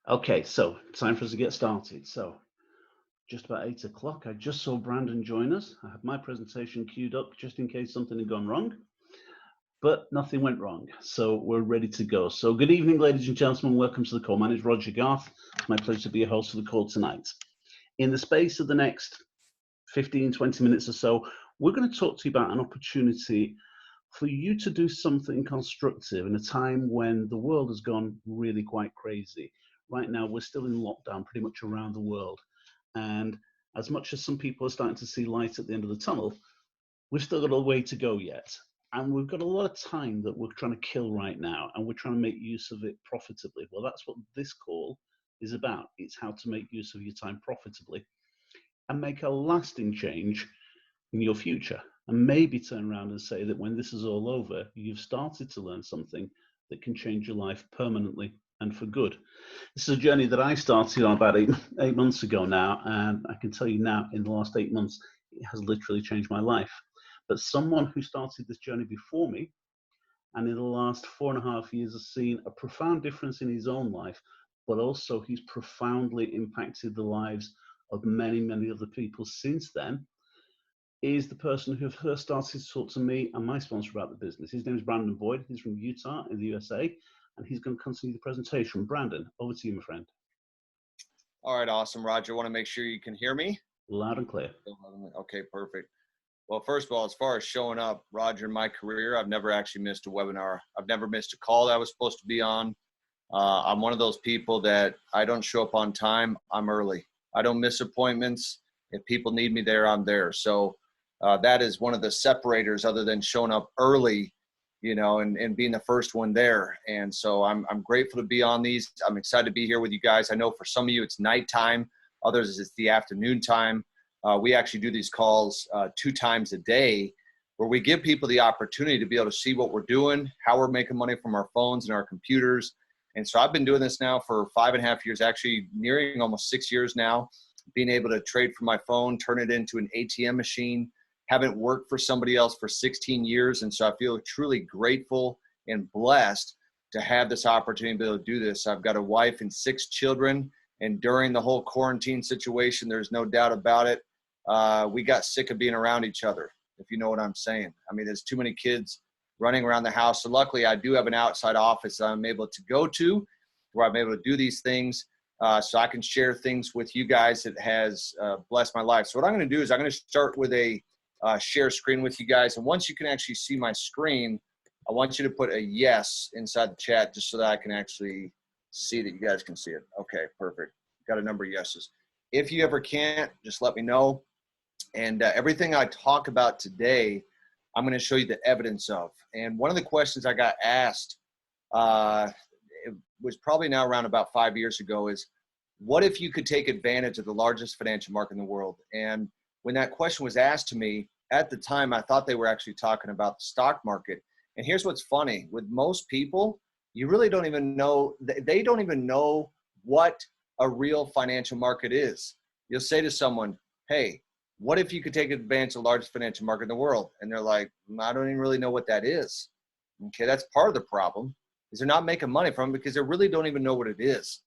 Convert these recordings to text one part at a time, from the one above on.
Okay, so time for us to get started. So just about 8 o'clock, I just saw Brandon join us. I have my presentation queued up just in case something had gone wrong, but nothing went wrong. So we're ready to go. So good evening, ladies and gentlemen. Welcome to the call. My name is Roger Garth. It's my pleasure to be a host of the call tonight. In the space of the next 15, 20 minutes or so, we're going to talk to you about an opportunity for you to do something constructive in a time when the world has gone really quite crazy. Right now, we're still in lockdown pretty much around the world. And as much as some people are starting to see light at the end of the tunnel, we've still got a way to go yet. And we've got a lot of time that we're trying to kill right now, and we're trying to make use of it profitably. Well, that's what this call is about. It's how to make use of your time profitably and make a lasting change in your future, and maybe turn around and say that when this is all over, you've started to learn something that can change your life permanently and for good. This is a journey that I started on about eight months ago now, and I can tell you now, in the last 8 months, it has literally changed my life. But someone who started this journey before me, and in the last 4.5 years has seen a profound difference in his own life, but also he's profoundly impacted the lives of many, many other people since then, is the person who first started to talk to me and my sponsor about the business. His name is Brandon Boyd. He's from Utah in the USA, and he's going to continue the presentation. Brandon, over to you, my friend. All right, awesome, Roger. I want to make sure you can hear me. Loud and clear. Okay, perfect. Well, first of all, as far as showing up, Roger, in my career, I've never actually missed a webinar. I've never missed a call that I was supposed to be on. I'm one of those people that I don't show up on time. I'm early. I don't miss appointments. If people need me there, I'm there. So that is one of the separators other than showing up early, you know, and being the first one there. And so I'm grateful to be on these. I'm excited to be here with you guys. I know for some of you it's nighttime. Others it's the afternoon time. We actually do these calls 2 times a day where we give people the opportunity to be able to see what we're doing, how we're making money from our phones and our computers. And so I've been doing this now for 5.5 years, actually nearing almost 6 years now, being able to trade from my phone, turn it into an ATM machine. Haven't worked for somebody else for 16 years. And so I feel truly grateful and blessed to have this opportunity to be able to do this. I've got a wife and 6 children. And during the whole quarantine situation, there's no doubt about it, we got sick of being around each other, if you know what I'm saying. I mean, there's too many kids running around the house. So luckily, I do have an outside office I'm able to go to where I'm able to do these things. So I can share things with you guys that has blessed my life. So what I'm going to do is I'm going to start with a share screen with you guys. And once you can actually see my screen, I want you to put a yes inside the chat just so that I can actually see that you guys can see it. Okay, perfect. Got a number of yeses. If you ever can't, just let me know. And everything I talk about today, I'm going to show you the evidence of. And one of the questions I got asked, it was probably now around about 5 years ago, is what if you could take advantage of the largest financial market in the world? And when that question was asked to me, at the time, I thought they were actually talking about the stock market. And here's what's funny. With most people, you really don't even know, they don't even know what a real financial market is. You'll say to someone, hey, what if you could take advantage of the largest financial market in the world? And they're like, I don't even really know what that is. Okay, that's part of the problem, is they're not making money from it because they really don't even know what it is.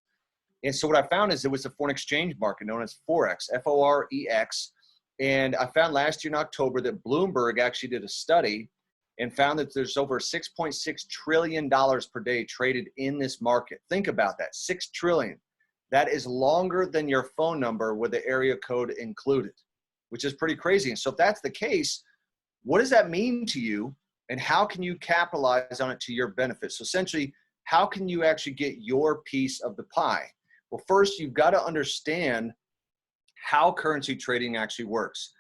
And so what I found is it was a foreign exchange market known as Forex, F-O-R-E-X. And I found last year in October that Bloomberg actually did a study and found that there's over $6.6 trillion per day traded in this market. Think about that, $6 trillion. That is longer than your phone number with the area code included, which is pretty crazy. And so if that's the case, what does that mean to you? And how can you capitalize on it to your benefit? So essentially, how can you actually get your piece of the pie? Well, first, you've got to understand how currency trading actually works.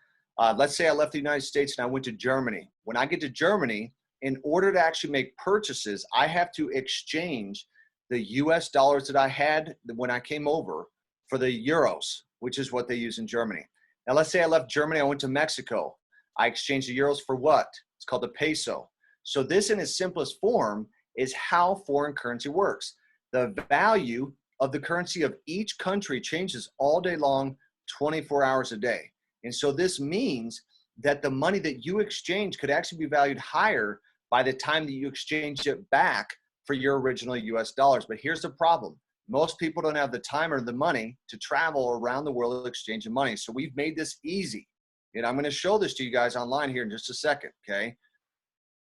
Let's say I left the United States and I went to Germany. When I get to Germany, in order to actually make purchases, I have to exchange the US dollars that I had when I came over for the euros, which is what they use in Germany. Now, let's say I left Germany, I went to Mexico. I exchanged the euros for what? It's called the peso. So this, in its simplest form, is how foreign currency works. The value of the currency of each country changes all day long, 24 hours a day. And so this means that the money that you exchange could actually be valued higher by the time that you exchange it back for your original US dollars. But here's the problem. Most people don't have the time or the money to travel around the world exchanging money. So we've made this easy. And I'm going to show this to you guys online here in just a second, okay?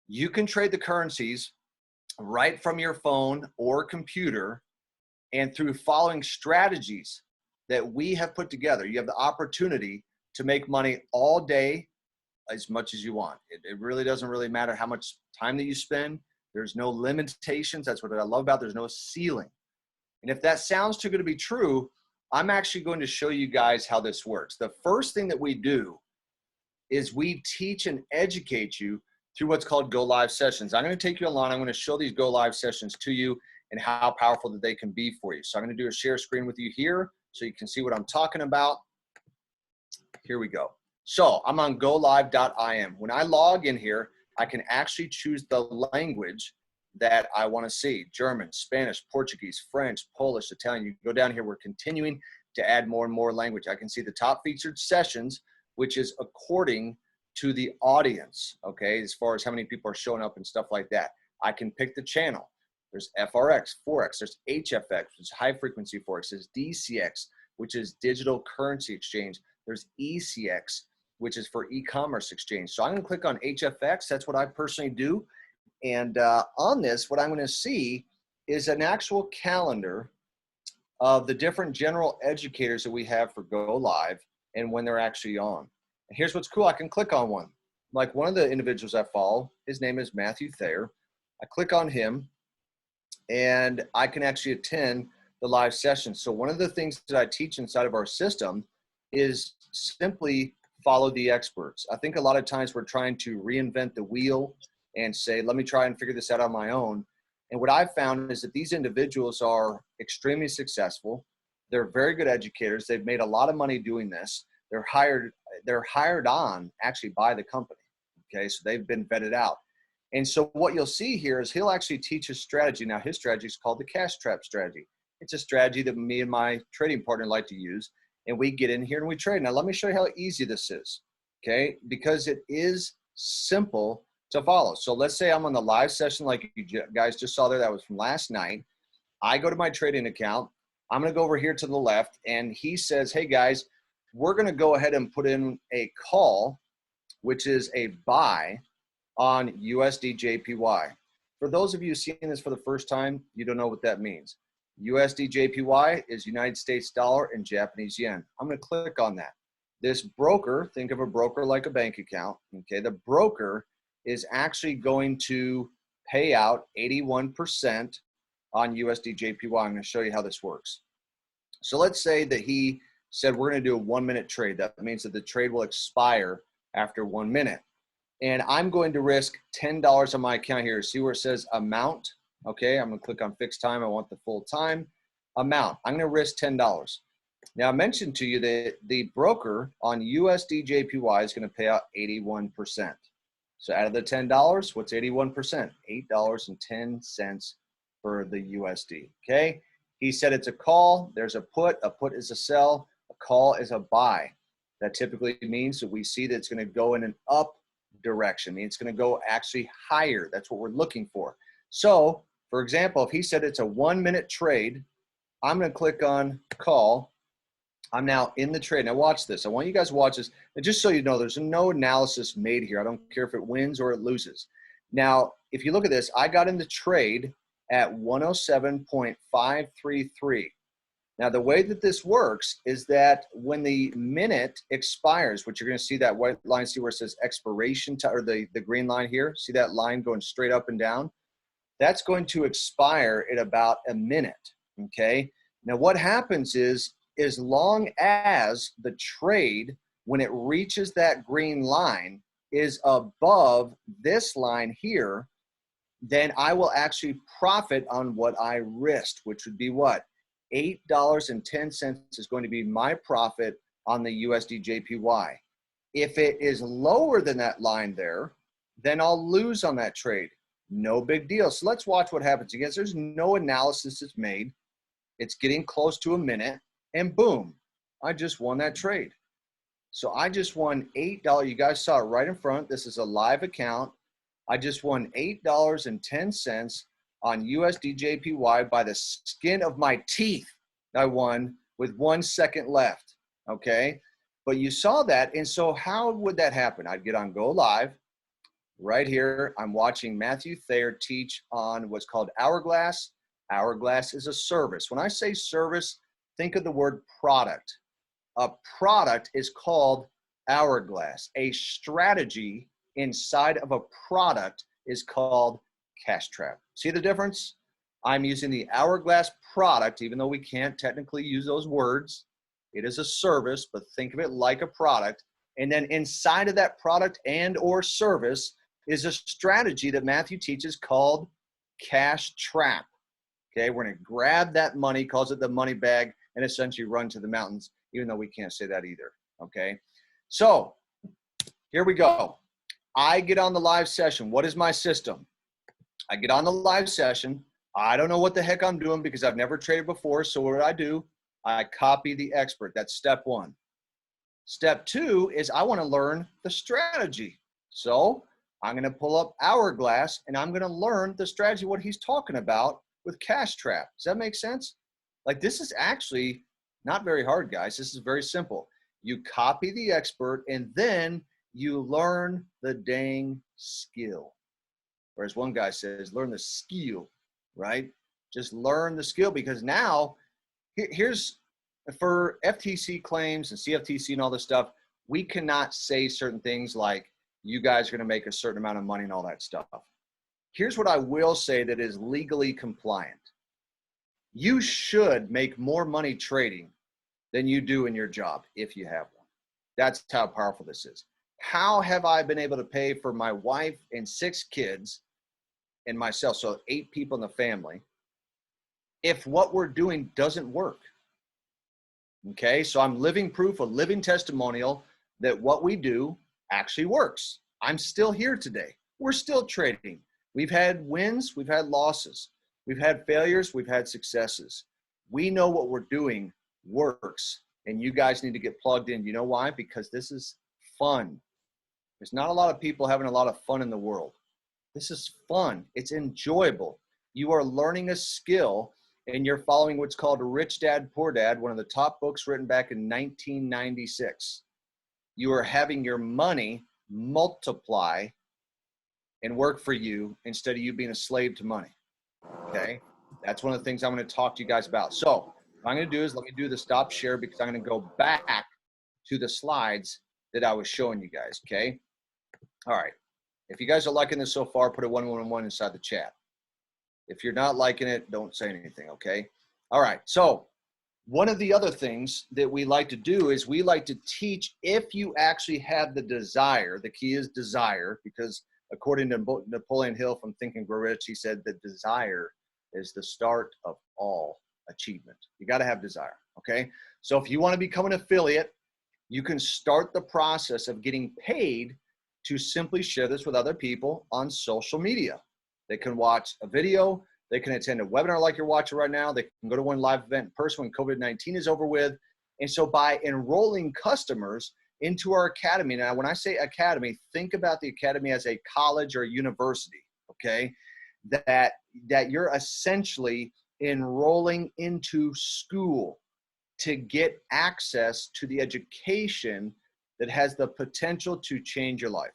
You can trade the currencies right from your phone or computer, and through following strategies that we have put together, you have the opportunity to make money all day as much as you want. It really doesn't really matter how much time that you spend. There's no limitations. That's what I love about it. There's no ceiling. And if that sounds too good to be true, I'm actually going to show you guys how this works. The first thing that we do is we teach and educate you through what's called Go Live sessions. I'm going to take you online. I'm going to show these Go Live sessions to you and how powerful that they can be for you. So I'm going to do a share screen with you here so you can see what I'm talking about. Here we go. So I'm on golive.im. When I log in here, I can actually choose the language that I want to see: German, Spanish, Portuguese, French, Polish, Italian. You can go down here. We're continuing to add more and more language. I can see the top featured sessions, which is according to the audience, okay, as far as how many people are showing up and stuff like that. I can pick the channel. There's FRX, Forex, there's HFX, which is high frequency Forex, there's DCX, which is digital currency exchange. There's ECX, which is for e-commerce exchange. So I'm going to click on HFX. That's what I personally do. And on this, what I'm going to see is an actual calendar of the different general educators that we have for Go Live and when they're actually on. And here's what's cool. I can click on one. Like one of the individuals I follow, his name is Matthew Thayer. I click on him and I can actually attend the live session. So one of the things that I teach inside of our system is simply follow the experts. I think a lot of times we're trying to reinvent the wheel and say, let me try and figure this out on my own. And what I've found is that these individuals are extremely successful. They're very good educators. They've made a lot of money doing this. They're hired on actually by the company. Okay, so they've been vetted out. And so what you'll see here is he'll actually teach his strategy. Now his strategy is called the cash trap strategy. It's a strategy that me and my trading partner like to use. And we get in here and we trade. Now let me show you how easy this is. Okay, because it is simple to follow. So let's say I'm on the live session like you guys just saw there. That was from last night. I go to my trading account. I'm going to go over here to the left. And he says, hey guys, we're going to go ahead and put in a call, which is a buy on USD JPY. For those of you seeing this for the first time, you don't know what that means. USD JPY is United States dollar and Japanese yen. I'm going to click on that. This broker, think of a broker like a bank account. Okay, the broker is actually going to pay out 81% on USD JPY. I'm going to show you how this works. So let's say that he said we're going to do a 1 minute trade. That means that the trade will expire after 1 minute. And I'm going to risk $10 on my account here. See where it says amount? Okay, I'm going to click on fixed time. I want the full time amount. I'm going to risk $10. Now I mentioned to you that the broker on USD JPY is going to pay out 81%. So out of the $10, what's 81%? $8.10 for the USD. Okay, he said it's a call. There's a put. A put is a sell. A call is a buy. That typically means that we see that it's going to go in an up direction. I mean, it's going to go actually higher. That's what we're looking for. So, for example, if he said it's a 1 minute trade, I'm going to click on call. I'm now in the trade. Now watch this. I want you guys to watch this. And just so you know, there's no analysis made here. I don't care if it wins or it loses. Now, if you look at this, I got in the trade at 107.533. Now, the way that this works is that when the minute expires, which you're going to see that white line, see where it says expiration, or the green line here, see that line going straight up and down? That's going to expire in about a minute, okay? Now, what happens is, as long as the trade, when it reaches that green line, is above this line here, then I will actually profit on what I risked, which would be what? $8.10 is going to be my profit on the USD JPY. If it is lower than that line there, then I'll lose on that trade. No big deal. So let's watch what happens. Again, there's no analysis that's made. It's getting close to a minute, and boom, I just won that trade. So I just won $8. You guys saw it right in front. This is a live account. I just won $8.10 on USDJPY by the skin of my teeth. I won with 1 second left, okay? But you saw that, and so how would that happen? I'd get on Go Live. Right here, I'm watching Matthew Thayer teach on what's called Hourglass. Hourglass is a service. When I say service, think of the word product. A product is called Hourglass. A strategy inside of a product is called Cash Trap. See the difference? I'm using the Hourglass product, even though we can't technically use those words. It is a service, but think of it like a product. And then inside of that product and or service is a strategy that Matthew teaches called Cash Trap. Okay, we're going to grab that money, calls it the money bag, and essentially run to the mountains, even though we can't say that either. Okay, so here we go. I get on the live session. What is my system? I get on the live session. I don't know what the heck I'm doing because I've never traded before. So what do? I copy the expert. That's step one. Step two is I want to learn the strategy. So I'm going to pull up Hourglass and I'm going to learn the strategy, what he's talking about with Cash Trap. Does that make sense? Like, this is actually not very hard, guys. This is very simple. You copy the expert and then you learn the dang skill. Whereas one guy says, learn the skill, right? Just learn the skill, because now here's for FTC claims and CFTC and all this stuff, we cannot say certain things like you guys are going to make a certain amount of money and all that stuff. Here's what I will say that is legally compliant. You should make more money trading than you do in your job if you have one. That's how powerful this is. How have I been able to pay for my wife and 6 kids and myself, so 8 people in the family, if what we're doing doesn't work? Okay, so I'm living proof, a living testimonial that what we do actually works. I'm still here today. We're still trading. We've had wins, we've had losses. We've had failures, we've had successes. We know what we're doing works, and you guys need to get plugged in. You know why? Because this is fun. There's not a lot of people having a lot of fun in the world. This is fun. It's enjoyable. You are learning a skill, and you're following what's called Rich Dad, Poor Dad, one of the top books written back in 1996. You are having your money multiply and work for you instead of you being a slave to money. Okay? That's one of the things I'm going to talk to you guys about. So what I'm going to do is let me do the stop share, because I'm going to go back to the slides that I was showing you guys. Okay? All right. If you guys are liking this so far, put a 111 inside the chat. If you're not liking it, don't say anything, okay? All right, so one of the other things that we like to do is we like to teach if you actually have the desire. The key is desire, because according to Napoleon Hill from Think and Grow Rich, he said that desire is the start of all achievement. You got to have desire, okay? So if you want to become an affiliate, you can start the process of getting paid to simply share this with other people on social media. They can watch a video, they can attend a webinar like you're watching right now, they can go to one live event in person when COVID-19 is over with. And so by enrolling customers into our academy, now when I say academy, think about the academy as a college or a university, okay? That you're essentially enrolling into school to get access to the education that has the potential to change your life,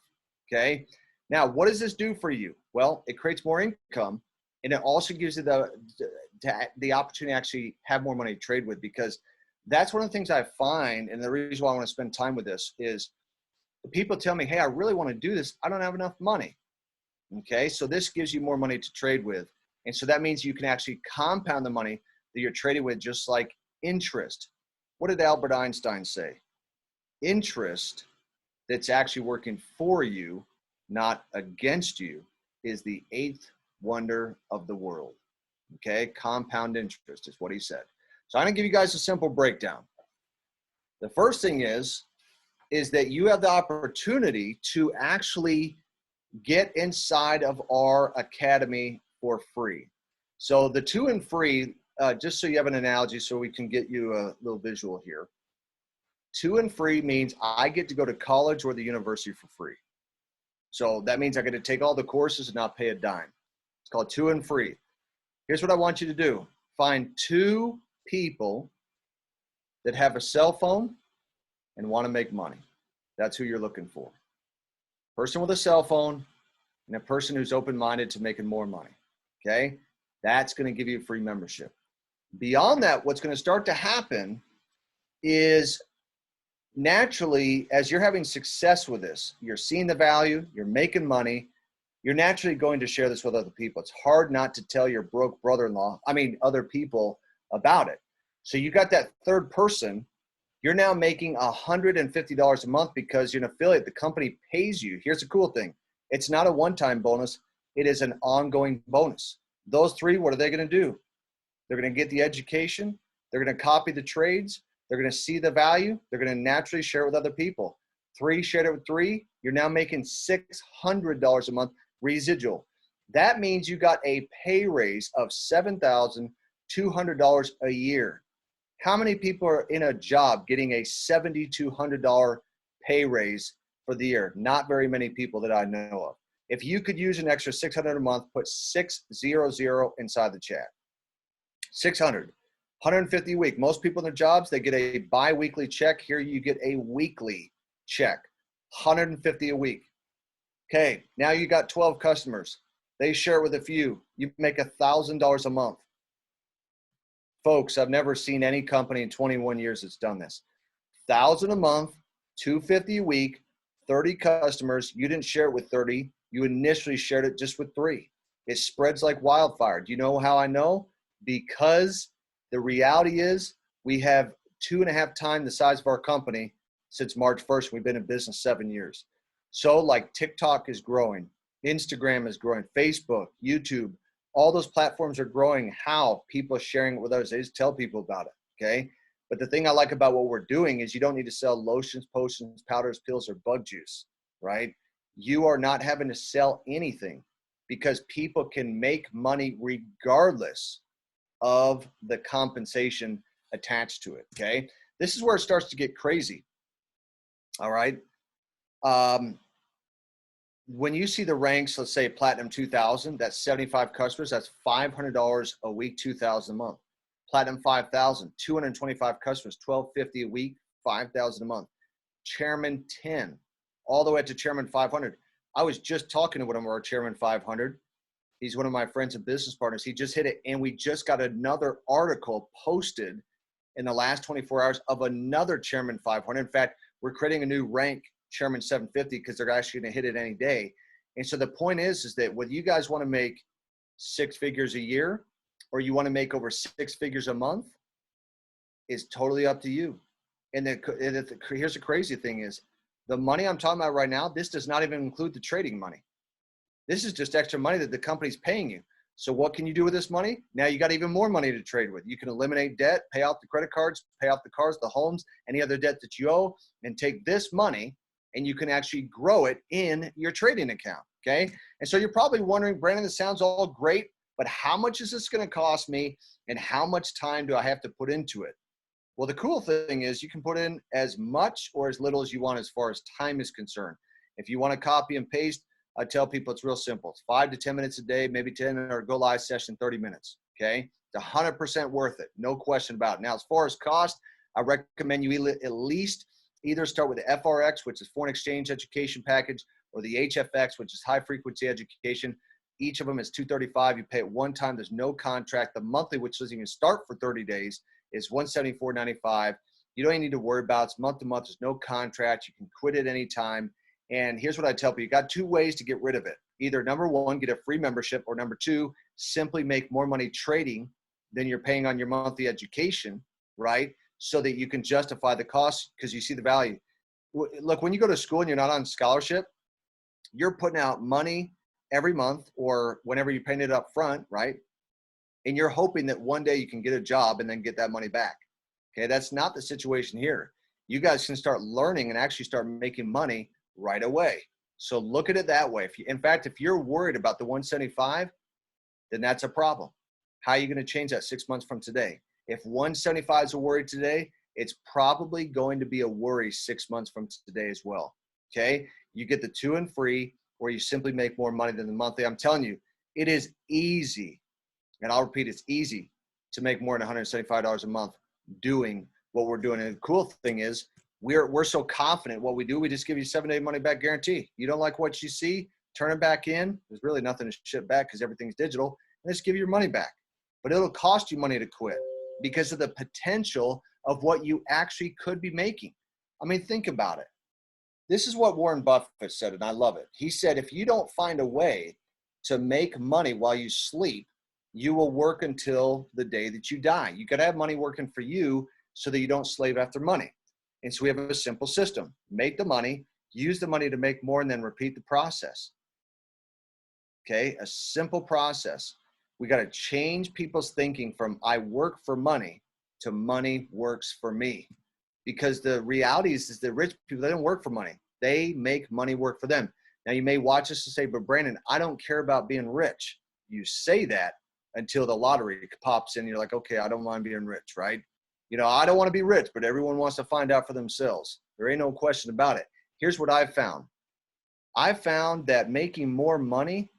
okay? Now, what does this do for you? Well, it creates more income, and it also gives you the opportunity to actually have more money to trade with, because that's one of the things I find, and the reason why I want to spend time with this is people tell me, hey, I really want to do this. I don't have enough money, okay? So this gives you more money to trade with, and so that means you can actually compound the money that you're trading with, just like interest. What did Albert Einstein say? Interest that's actually working for you, not against you, is the 8th wonder of the world. Okay, compound interest is what he said. So I'm gonna give you guys a simple breakdown. The first thing is that you have the opportunity to actually get inside of our academy for free. So the 2 and free, just so you have an analogy, so we can get you a little visual here. 2 and free means I get to go to college or the university for free. So that means I get to take all the courses and not pay a dime. It's called 2 and free. Here's what I want you to do. Find 2 people that have a cell phone and want to make money. That's who you're looking for. Person with a cell phone and a person who's open-minded to making more money. Okay? That's going to give you a free membership. Beyond that, what's going to start to happen is naturally, as you're having success with this, you're seeing the value, you're making money, you're naturally going to share this with other people. It's hard not to tell your broke other people about it. So you got that third person. You're now making $150 a month because you're an affiliate. The company pays you. Here's the cool thing. It's not a one-time bonus. It is an ongoing bonus. Those 3, what are they going to do? They're going to get the education. They're going to copy the trades. They're going to see the value. They're going to naturally share it with other people. 3 shared it with 3. You're now making $600 a month residual. That means you got a pay raise of $7,200 a year. How many people are in a job getting a $7,200 pay raise for the year? Not very many people that I know of. If you could use an extra $600 a month, put 600 inside the chat. 600, 150 a week. Most people in their jobs, they get a bi-weekly check. Here you get a weekly check, 150 a week. Okay, now you got 12 customers. They share it with a few. You make $1,000 a month. Folks, I've never seen any company in 21 years that's done this. 1,000 a month, 250 a week, 30 customers. You didn't share it with 30. You initially shared it just with 3. It spreads like wildfire. Do you know how I know? Because the reality is we have 2.5 times the size of our company since March 1st. We've been in business 7 years. So like TikTok is growing, Instagram is growing, Facebook, YouTube, all those platforms are growing. How? People sharing it with others. They just tell people about it, okay? But the thing I like about what we're doing is you don't need to sell lotions, potions, powders, pills, or bug juice, right? You are not having to sell anything because people can make money regardless of the compensation attached to it, okay? This is where it starts to get crazy, all right? When you see the ranks, let's say Platinum 2000, that's 75 customers, that's $500 a week, 2,000 a month. Platinum 5000, 225 customers, $1,250 a week, 5,000 a month. Chairman 10, all the way up to Chairman 500. I was just talking to one of our Chairman 500. He's one of my friends and business partners. He just hit it, and we just got another article posted in the last 24 hours of another Chairman 500. In fact, we're creating a new rank, Chairman 750, because they're actually going to hit it any day. And so the point is that whether you guys want to make 6 figures a year or you want to make over 6 figures a month is totally up to you. And here's the crazy thing is the money I'm talking about right now, this does not even include the trading money. This is just extra money that the company's paying you. So what can you do with this money? Now you got even more money to trade with. You can eliminate debt, pay off the credit cards, pay off the cars, the homes, any other debt that you owe, and take this money and you can actually grow it in your trading account, okay? And so you're probably wondering, Brandon, this sounds all great, but how much is this gonna cost me and how much time do I have to put into it? Well, the cool thing is you can put in as much or as little as you want as far as time is concerned. If you wanna copy and paste, I tell people it's real simple. It's 5 to 10 minutes a day, maybe 10, or go live session, 30 minutes, okay? It's 100% worth it, no question about it. Now, as far as cost, I recommend you at least either start with the FRX, which is foreign exchange education package, or the HFX, which is high frequency education. Each of them is $235. You pay it one time. There's no contract. The monthly, which doesn't even start for 30 days, is $174.95. You don't even need to worry about it. It's month to month. There's no contract. You can quit at any time. And here's what I tell people. You got 2 ways to get rid of it. Either number 1, get a free membership, or number 2, simply make more money trading than you're paying on your monthly education, right? So that you can justify the cost because you see the value. Look, when you go to school and you're not on scholarship, you're putting out money every month or whenever you're paying it up front, right? And you're hoping that one day you can get a job and then get that money back. Okay, that's not the situation here. You guys can start learning and actually start making money right away. So look at it that way. In fact, if you're worried about the 175, then that's a problem. How are you going to change that 6 months from today? If 175 is a worry today, it's probably going to be a worry 6 months from today as well, okay? You get the 2 and free, or you simply make more money than the monthly. I'm telling you, it is easy. And I'll repeat, it's easy to make more than $175 a month doing what we're doing. And the cool thing is we're so confident what we do. We just give you 7-day money back guarantee. You don't like what you see, turn it back in. There's really nothing to ship back because everything's digital. And just give you your money back. But it'll cost you money to quit because of the potential of what you actually could be making. I mean, think about it. This is what Warren Buffett said, and I love it. He said, if you don't find a way to make money while you sleep, you will work until the day that you die. You got to have money working for you so that you don't slave after money. And so we have a simple system. Make the money, use the money to make more, and then repeat the process. Okay, a simple process. We got to change people's thinking from I work for money to money works for me. Because the reality is that rich people, they don't work for money. They make money work for them. Now you may watch us and say, but Brandon, I don't care about being rich. You say that until the lottery pops in. You're like, okay, I don't mind being rich, right? You know, I don't want to be rich, but everyone wants to find out for themselves. There ain't no question about it. Here's what I've found. I found that making more money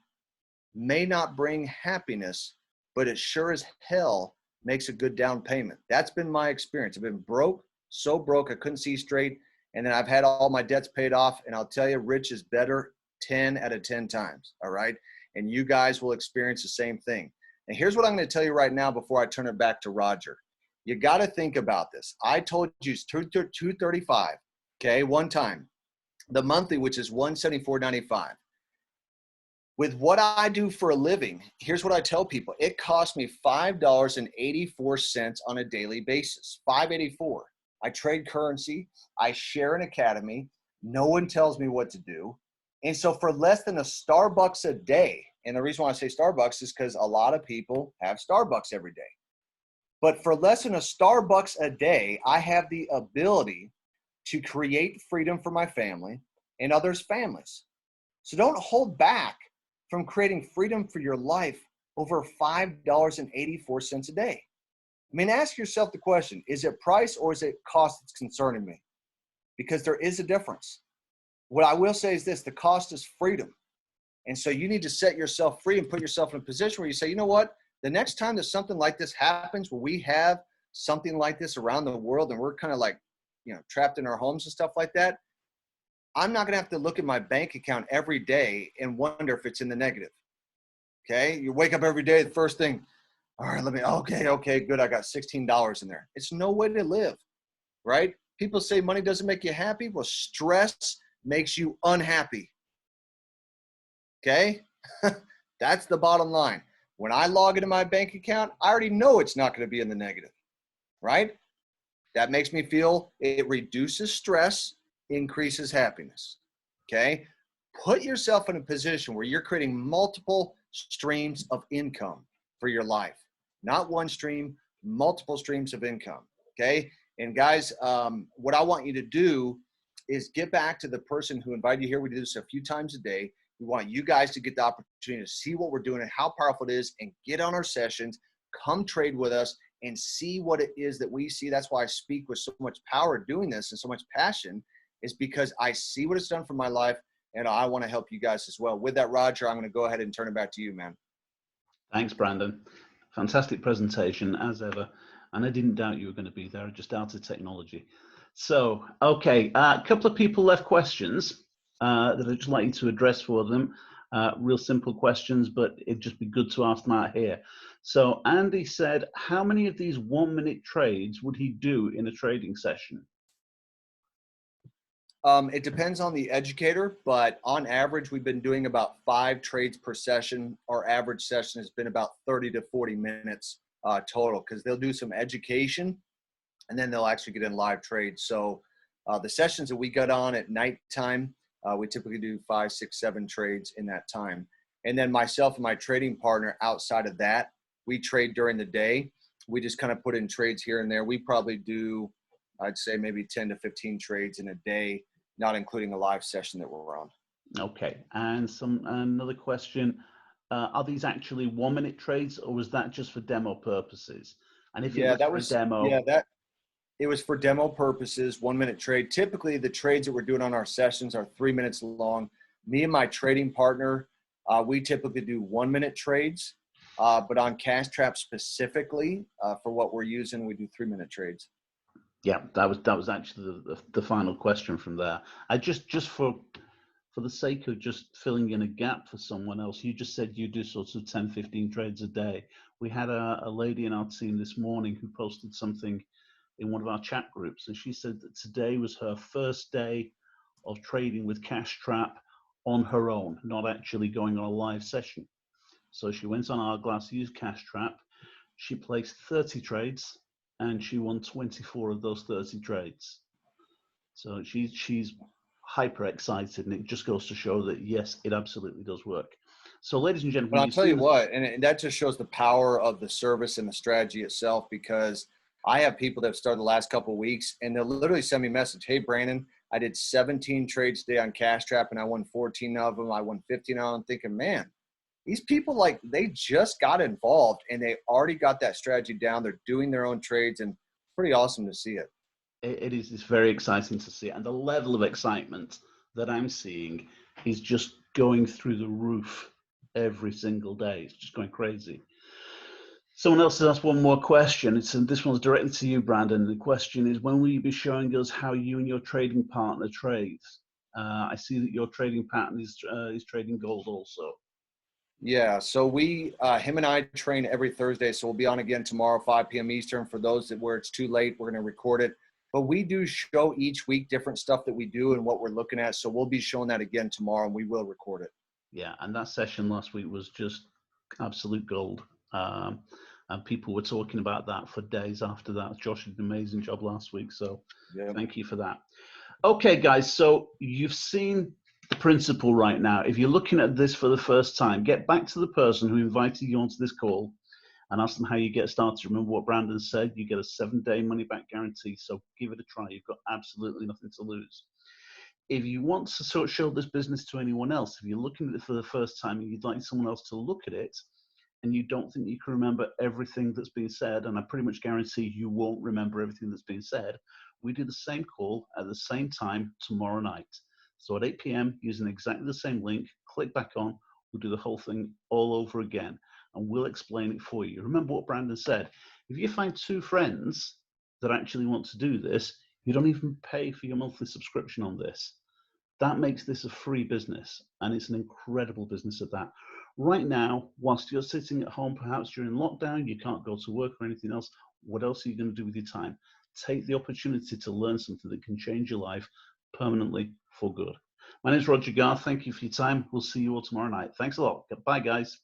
may not bring happiness, but it sure as hell makes a good down payment. That's been my experience. I've been broke, so broke I couldn't see straight, and then I've had all my debts paid off, and I'll tell you, rich is better 10 out of 10 times, all right? And you guys will experience the same thing. And here's what I'm going to tell you right now before I turn it back to Roger. You got to think about this. I told you it's $235, okay, one time. The monthly, which is $174.95. With what I do for a living, here's what I tell people. It costs me $5.84 on a daily basis, $5.84. I trade currency. I share an academy. No one tells me what to do. And so for less than a Starbucks a day, and the reason why I say Starbucks is because a lot of people have Starbucks every day. But for less than a Starbucks a day, I have the ability to create freedom for my family and others' families. So don't hold back from creating freedom for your life over $5.84 a day. I mean, ask yourself the question, is it price or is it cost that's concerning me? Because there is a difference. What I will say is this, the cost is freedom. And so you need to set yourself free and put yourself in a position where you say, you know what, the next time that something like this happens, where we have something like this around the world and we're kind of like, you know, trapped in our homes and stuff like that, I'm not going to have to look at my bank account every day and wonder if it's in the negative. Okay. You wake up every day, the first thing, all right, okay, good. I got $16 in there. It's no way to live, right? People say money doesn't make you happy. Well, stress makes you unhappy. Okay. That's the bottom line. When I log into my bank account, I already know it's not going to be in the negative, right? That makes me feel, it reduces stress, increases happiness. Okay. Put yourself in a position where you're creating multiple streams of income for your life. Not one stream, multiple streams of income. Okay. And guys, what I want you to do is get back to the person who invited you here. We do this a few times a day. We want you guys to get the opportunity to see what we're doing and how powerful it is and get on our sessions, come trade with us and see what it is that we see. That's why I speak with so much power doing this and so much passion, is because I see what it's done for my life and I want to help you guys as well. With that, Roger, I'm going to go ahead and turn it back to you, man. Thanks, Brandon. Fantastic presentation as ever. And I didn't doubt you were going to be there. I just doubted technology. So, okay, a couple of people left questions that I'd just like you to address for them. Real simple questions, but it'd just be good to ask them out here. So Andy said, how many of these 1-minute trades would he do in a trading session? It depends on the educator, but on average, we've been doing about 5 trades per session. Our average session has been about 30 to 40 minutes total, because they'll do some education and then they'll actually get in live trades. So the sessions that we got on at nighttime, we typically do 5, 6, 7 trades in that time. And then myself and my trading partner, outside of that, we trade during the day. We just kind of put in trades here and there. We probably do, I'd say maybe 10 to 15 trades in a day, not including the live session that we're on. Okay, and another question. Are these actually 1-minute trades, or was that just for demo purposes? And if it was for a demo, it was for demo purposes, 1-minute trade. Typically, the trades that we're doing on our sessions are 3 minutes long. Me and my trading partner, we typically do 1-minute trades. But on Cash Trap specifically, for what we're using, we do 3-minute trades. Yeah, that was actually the final question from there. I just for the sake of just filling in a gap for someone else, you just said you do sort of 10, 15 trades a day. We had a lady in our team this morning who posted something in one of our chat groups, and she said that today was her first day of trading with Cash Trap on her own, not actually going on a live session. So she went on Hourglass, used Cash Trap. She placed 30 trades and she won 24 of those 30 trades. So she's hyper excited, and it just goes to show that yes, it absolutely does work. So ladies and But gentlemen, I'll tell you what, and that just shows the power of the service and the strategy itself, because I have people that have started the last couple of weeks and they'll literally send me a message. Hey, Brandon, I did 17 trades today on Cash Trap and I won 14 of them. I won 15 of them. I'm thinking, man, these people, like, they just got involved and they already got that strategy down. They're doing their own trades, and pretty awesome to see it. It's very exciting to see, and the level of excitement that I'm seeing is just going through the roof every single day. It's just going crazy. Someone else has asked one more question. This one's directed to you, Brandon. The question is, when will you be showing us how you and your trading partner trades? I see that your trading pattern is trading gold also. Yeah, so him and I train every Thursday, so we'll be on again tomorrow, 5 p.m. Eastern. For those where it's too late, we're going to record it. But we do show each week different stuff that we do and what we're looking at. So we'll be showing that again tomorrow, and we will record it. Yeah, and that session last week was just absolute gold. And people were talking about that for days after that. Josh did an amazing job last week, so Thank you for that. Okay, guys, so you've seen the principle right now. If you're looking at this for the first time, get back to the person who invited you onto this call and ask them how you get started. Remember what Brandon said, you get a 7-day money-back guarantee, so give it a try. You've got absolutely nothing to lose. If you want to sort of show this business to anyone else, if you're looking at it for the first time and you'd like someone else to look at it, and you don't think you can remember everything that's been said, and I pretty much guarantee you won't remember everything that's been said, we do the same call at the same time tomorrow night. So at 8 p.m., using exactly the same link, click back on, we'll do the whole thing all over again, and we'll explain it for you. Remember what Brandon said. If you find 2 friends that actually want to do this, you don't even pay for your monthly subscription on this. That makes this a free business, and it's an incredible business at that. Right now, whilst you're sitting at home, perhaps during lockdown, you can't go to work or anything else, what else are you going to do with your time? Take the opportunity to learn something that can change your life permanently for good. My name is Roger Garth. Thank you for your time. We'll see you all tomorrow night. Thanks a lot. Bye, guys.